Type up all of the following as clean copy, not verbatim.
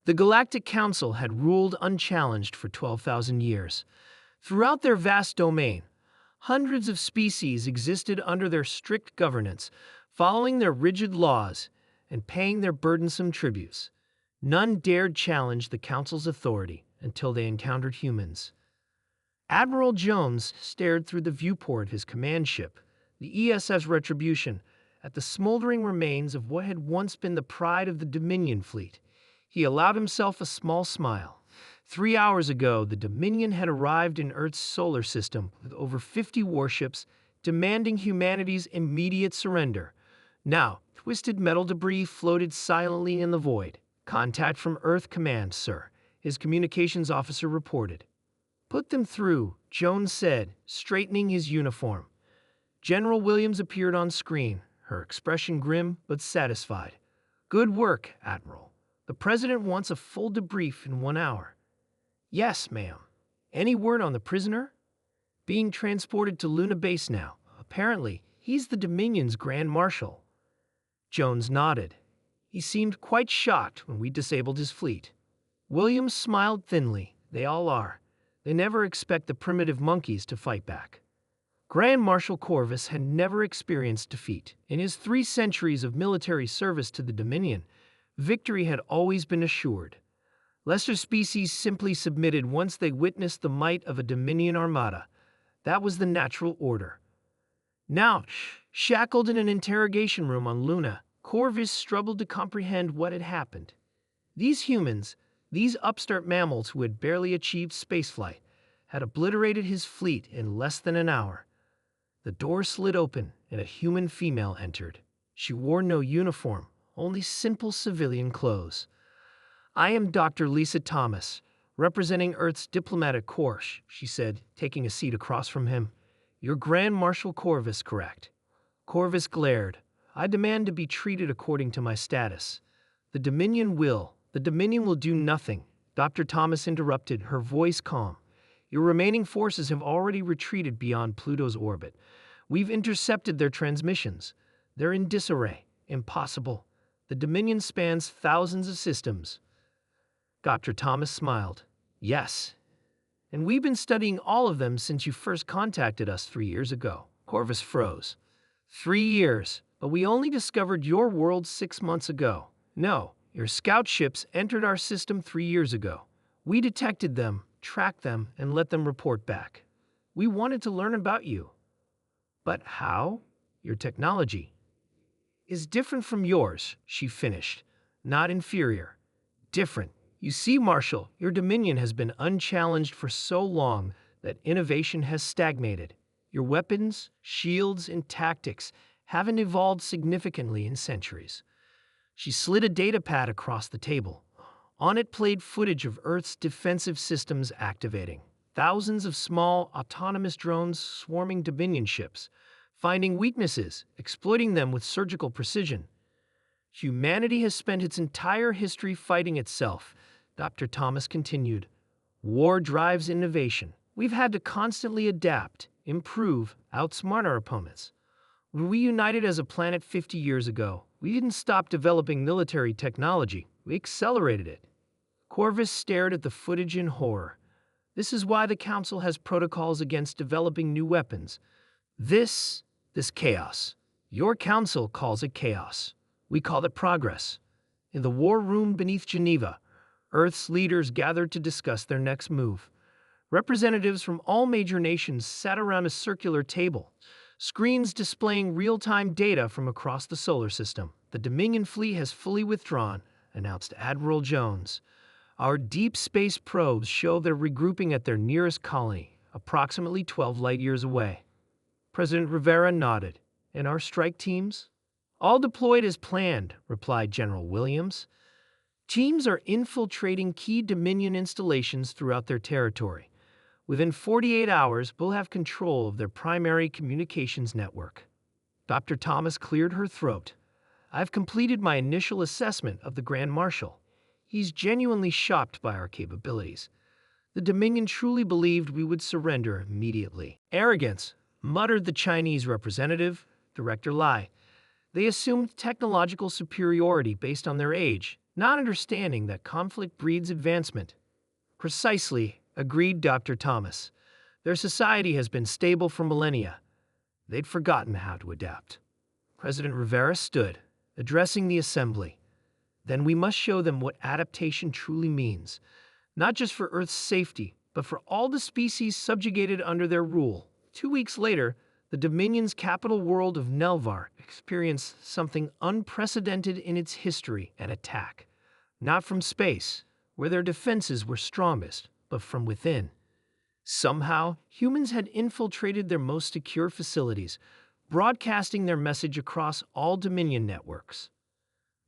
The Galactic Council had ruled unchallenged for 12,000 years. Throughout their vast domain, hundreds of species existed under their strict governance, following their rigid laws and paying their burdensome tributes. None dared challenge the Council's authority until they encountered humans. Admiral Jones stared through the viewport of his command ship, the ESS Retribution, at the smoldering remains of what had once been the pride of the Dominion fleet. He allowed himself a small smile. 3 hours ago, the Dominion had arrived in Earth's solar system with over 50 warships, demanding humanity's immediate surrender. Now, twisted metal debris floated silently in the void. "Contact from Earth Command, sir," his communications officer reported. "Put them through," Jones said, straightening his uniform. General Williams appeared on screen, her expression grim but satisfied. "Good work, Admiral. The President wants a full debrief in 1 hour." "Yes, ma'am. Any word on the prisoner?" "Being transported to Luna Base now. Apparently, he's the Dominion's Grand Marshal." Jones nodded. "He seemed quite shocked when we disabled his fleet." Williams smiled thinly. "They all are. They never expect the primitive monkeys to fight back." Grand Marshal Corvus had never experienced defeat. In his 3 centuries of military service to the Dominion, victory had always been assured. Lesser species simply submitted once they witnessed the might of a Dominion armada. That was the natural order. Now, shackled in an interrogation room on Luna, Corvus struggled to comprehend what had happened. These humans, these upstart mammals who had barely achieved spaceflight, had obliterated his fleet in less than an hour. The door slid open and a human female entered. She wore no uniform, only simple civilian clothes. "I am Dr. Lisa Thomas, representing Earth's diplomatic corps," she said, taking a seat across from him. "You're Grand Marshal Corvus, correct?" Corvus glared. "I demand to be treated according to my status." The Dominion will do nothing," Dr. Thomas interrupted, her voice calm. "Your remaining forces have already retreated beyond Pluto's orbit. We've intercepted their transmissions. They're in disarray. Impossible. The Dominion spans thousands of systems." Dr. Thomas smiled. "Yes. And we've been studying all of them since you first contacted us 3 years ago." Corvus froze. 3 years, but we only discovered your world 6 months ago. No, your scout ships entered our system 3 years ago. We detected them, tracked them, and let them report back. We wanted to learn about you. But how? Your technology is different from yours, she finished. Not inferior. Different. You see, Marshal, your Dominion has been unchallenged for so long that innovation has stagnated. Your weapons, shields, and tactics haven't evolved significantly in centuries. She slid a data pad across the table. On it played footage of Earth's defensive systems activating. Thousands of small, autonomous drones swarming Dominion ships, finding weaknesses, exploiting them with surgical precision. Humanity has spent its entire history fighting itself, Dr. Thomas continued. War drives innovation. We've had to constantly adapt, improve, outsmart our opponents. When we united as a planet 50 years ago, we didn't stop developing military technology. We accelerated it. Corvus stared at the footage in horror. This is why the Council has protocols against developing new weapons. This chaos. Your Council calls it chaos. We call it progress. In the war room beneath Geneva, Earth's leaders gathered to discuss their next move. Representatives from all major nations sat around a circular table, screens displaying real-time data from across the solar system. The Dominion fleet has fully withdrawn, announced Admiral Jones. Our deep space probes show they're regrouping at their nearest colony, approximately 12 light-years away. President Rivera nodded. And our strike teams? All deployed as planned, replied General Williams. Teams are infiltrating key Dominion installations throughout their territory. Within 48 hours, we'll have control of their primary communications network. Dr. Thomas cleared her throat. I've completed my initial assessment of the Grand Marshal. He's genuinely shocked by our capabilities. The Dominion truly believed we would surrender immediately. Arrogance, muttered the Chinese representative, Director Lai. They assumed technological superiority based on their age. not understanding that conflict breeds advancement. Precisely, agreed Dr. Thomas. Their society has been stable for millennia. They'd forgotten how to adapt. President Rivera stood, addressing the assembly. Then we must show them what adaptation truly means, not just for Earth's safety, but for all the species subjugated under their rule. 2 weeks later, the Dominion's capital world of Nelvar experienced something unprecedented in its history: an attack. Not from space, where their defenses were strongest, but from within. Somehow, humans had infiltrated their most secure facilities, broadcasting their message across all Dominion networks.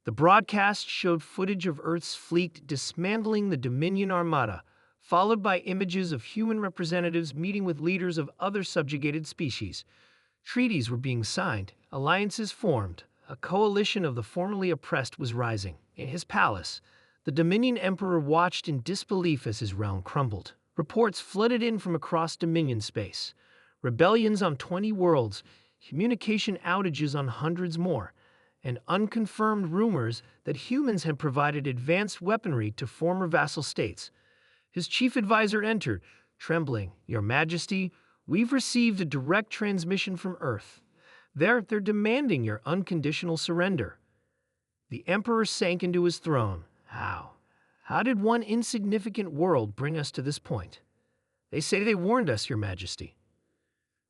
The broadcast showed footage of Earth's fleet dismantling the Dominion Armada, followed by images of human representatives meeting with leaders of other subjugated species. Treaties were being signed, alliances formed, a coalition of the formerly oppressed was rising. In his palace, the Dominion Emperor watched in disbelief as his realm crumbled. Reports flooded in from across Dominion space. Rebellions on 20 worlds, communication outages on hundreds more, and unconfirmed rumors that humans had provided advanced weaponry to former vassal states. His chief advisor entered, trembling. "Your Majesty, we've received a direct transmission from Earth. They're demanding your unconditional surrender." The Emperor sank into his throne. How? How did one insignificant world bring us to this point? "They say they warned us, Your Majesty.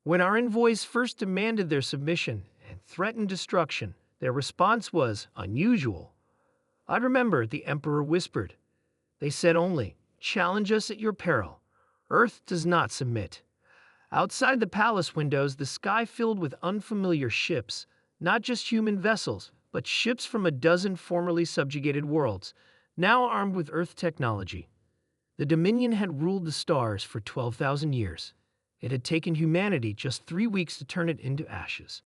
When our envoys first demanded their submission and threatened destruction, their response was unusual." "I remember," the Emperor whispered. "They said only, 'Challenge us at your peril. Earth does not submit.'" Outside the palace windows, the sky filled with unfamiliar ships, not just human vessels, but ships from a dozen formerly subjugated worlds, now armed with Earth technology. The Dominion had ruled the stars for 12,000 years. It had taken humanity just 3 weeks to turn it into ashes.